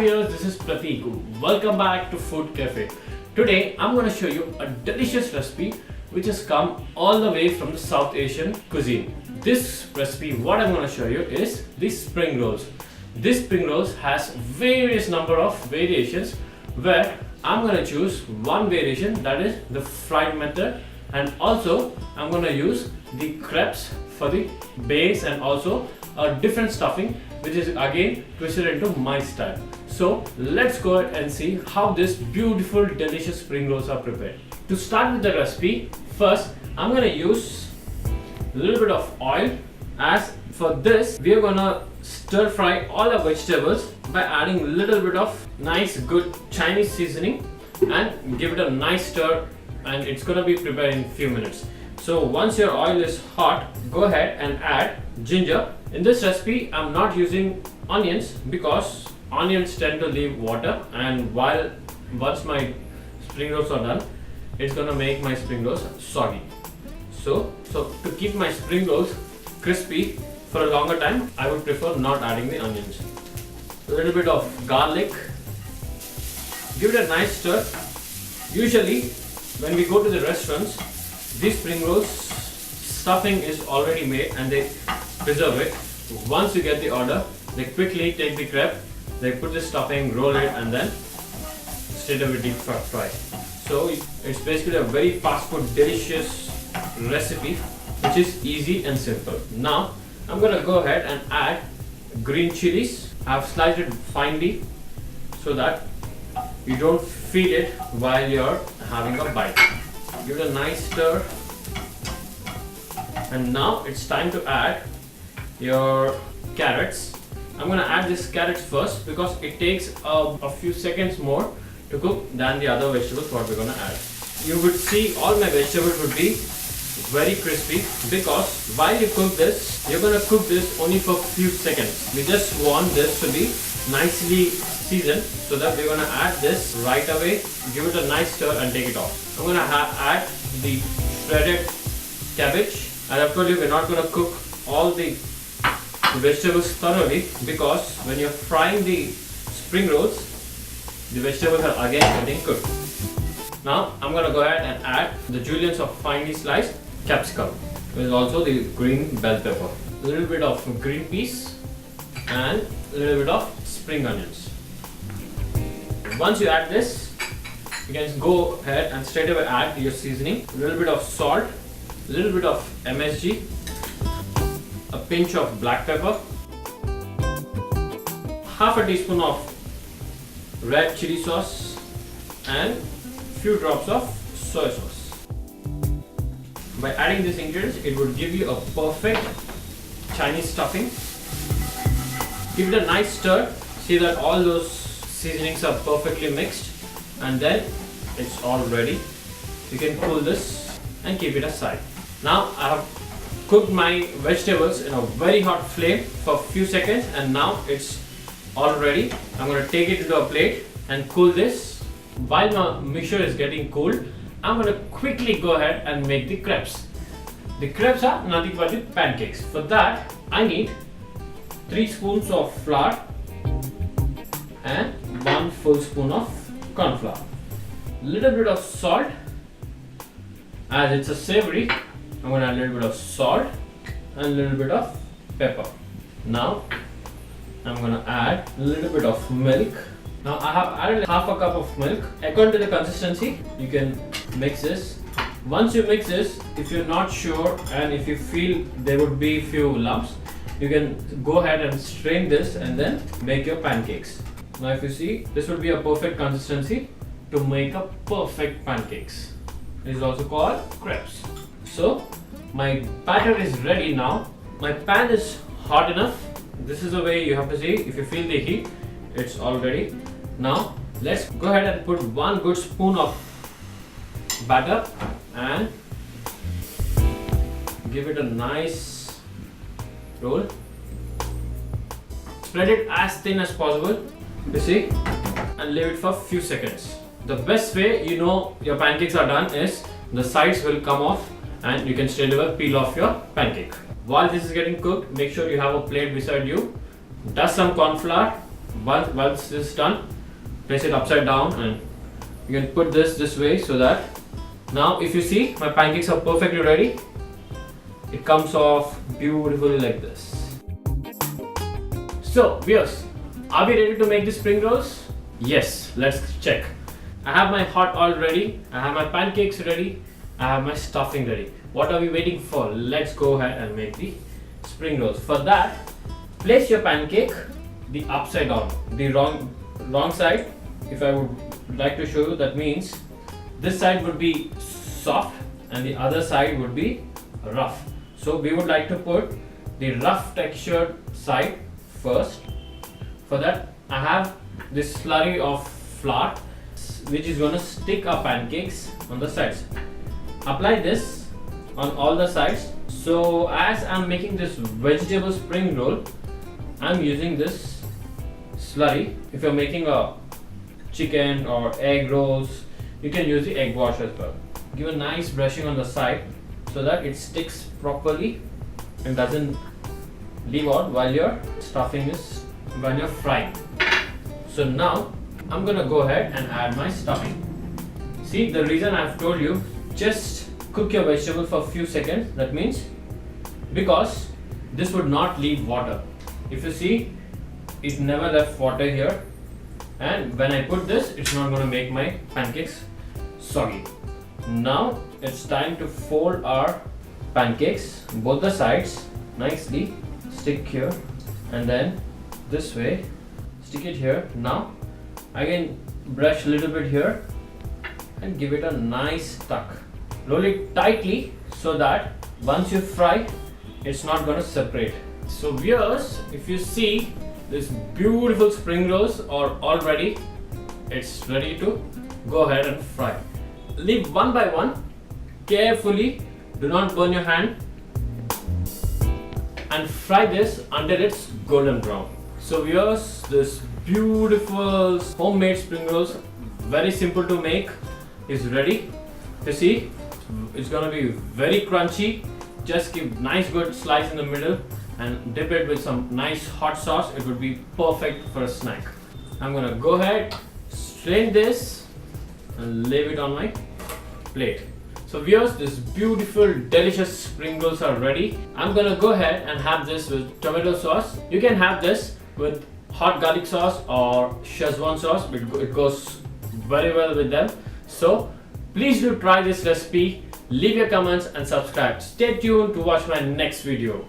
Hi viewers, this is Pratik. Welcome back to Food Cafe. Today I'm going to show you a delicious recipe which has come all the way from the South Asian cuisine. This recipe, what I'm going to show you is the spring rolls. This spring rolls has various number of variations where I'm going to choose one variation, that is the fried method, and also I'm going to use the crepes for the base and also a different stuffing which is again twisted into my style. So let's go ahead and see how this beautiful delicious spring rolls are prepared. To start with the recipe, first I'm going to use a little bit of oil. As for this, we are going to stir fry all our vegetables by adding a little bit of nice good Chinese seasoning and give it a nice stir, and it's going to be prepared in a few minutes. So once your oil is hot, go ahead and add ginger. In this recipe, I'm not using onions because onions tend to leave water, and once my spring rolls are done, it's gonna make my spring rolls soggy. So to keep my spring rolls crispy for a longer time, I would prefer not adding the onions. A little bit of garlic. Give it a nice stir. Usually, when we go to the restaurants, these spring rolls stuffing is already made and they preserve it. Once you get the order, they quickly take the crepe, they put the stuffing, roll it, and then straight away deep fry. So it's basically a very fast food delicious recipe which is easy and simple. Now I'm gonna go ahead and add green chilies. I've sliced it finely so that you don't feel it while you're having a bite. Give it a nice stir, and now it's time to add your carrots. I'm gonna add these carrots first because it takes a few seconds more to cook than the other vegetables what we're gonna add. You would see all my vegetables would be very crispy because while you cook this, you're gonna cook this only for a few seconds. We just want this to be nicely seasoned, so that we're gonna add this right away, give it a nice stir and take it off. I'm gonna add the shredded cabbage. As I've told you, we're not gonna cook all the vegetables thoroughly because when you're frying the spring rolls, the vegetables are again getting cooked. Now I'm gonna go ahead and add the juliennes of finely sliced capsicum. There's also the green bell pepper, a little bit of green peas, and a little bit of spring onions. Once you add this, you can go ahead and straight away add your seasoning, a little bit of salt, a little bit of MSG, a pinch of black pepper, half a teaspoon of red chili sauce, and few drops of soy sauce. By adding these ingredients, it would give you a perfect Chinese stuffing. Give it a nice stir. See that all those seasonings are perfectly mixed, and then it's all ready. You can cool this and keep it aside. Now I have cooked my vegetables in a very hot flame for a few seconds, and now it's all ready. I'm going to take it into a plate and cool this. While my mixture is getting cooled, I'm going to quickly go ahead and make the crepes. The crepes are nothing but the pancakes. For that, I need 3 spoons of flour and 1 full spoon of corn flour. Little bit of salt. As it's a savory, I'm going to add a little bit of salt and a little bit of pepper. Now I'm going to add a little bit of milk. Now I have added half a cup of milk. According to the consistency, you can mix this. Once you mix this, if you're not sure and if you feel there would be few lumps, you can go ahead and strain this and then make your pancakes. Now if you see, this would be a perfect consistency to make a perfect pancakes. It is also called crepes. So my batter is ready now. My pan is hot enough. This is the way you have to see. If you feel the heat, it's all ready. Now let's go ahead and put 1 good spoon of batter and give it a nice roll. Spread it as thin as possible, you see, and leave it for a few seconds. The best way you know your pancakes are done is the sides will come off and you can straight away peel off your pancake. While this is getting cooked, make sure you have a plate beside you. Dust some corn flour Once this is done, place it upside down and you can put this way so that now if you see my pancakes are perfectly ready. It comes off beautifully like this. So viewers, are we ready to make the spring rolls? Yes, let's check. I have my hot oil ready, I have my pancakes ready, I have my stuffing ready. What are we waiting for? Let's go ahead and make the spring rolls. For that, place your pancake the upside down, the wrong side. If I would like to show you, that means this side would be soft and the other side would be rough. So we would like to put the rough textured side first. For that, I have this slurry of flour which is going to stick our pancakes on the sides. Apply this on all the sides. So as I'm making this vegetable spring roll, I'm using this slurry. If you're making a chicken or egg rolls, you can use the egg wash as well. Give a nice brushing on the side so that it sticks properly and doesn't leave out while you're frying. So now I'm gonna go ahead and add my stuffing. See, the reason I've told you, just cook your vegetable for a few seconds. That means because this would not leave water. If you see, it never left water here, and when I put this, it's not going to make my pancakes soggy. Now it's time to fold our pancakes, both the sides, nicely. Stick here and then this way, stick it here. Now I can brush a little bit here and give it a nice tuck. Roll it tightly so that once you fry, it's not going to separate. So viewers, if you see, this beautiful spring rolls are all ready. It's ready to go ahead and fry. Leave one by one, carefully, do not burn your hand, and fry this until it's golden brown. So viewers, this beautiful homemade spring rolls, very simple to make, is ready. You see, it's gonna be very crunchy. Just give nice good slice in the middle and dip it with some nice hot sauce. It would be perfect for a snack. I'm gonna go ahead, strain this and leave it on my plate. So viewers, this beautiful delicious spring rolls are ready. I'm gonna go ahead and have this with tomato sauce. You can have this with hot garlic sauce or Szechuan sauce. It goes very well with them. So please do try this recipe. Leave your comments and subscribe. Stay tuned to watch my next video.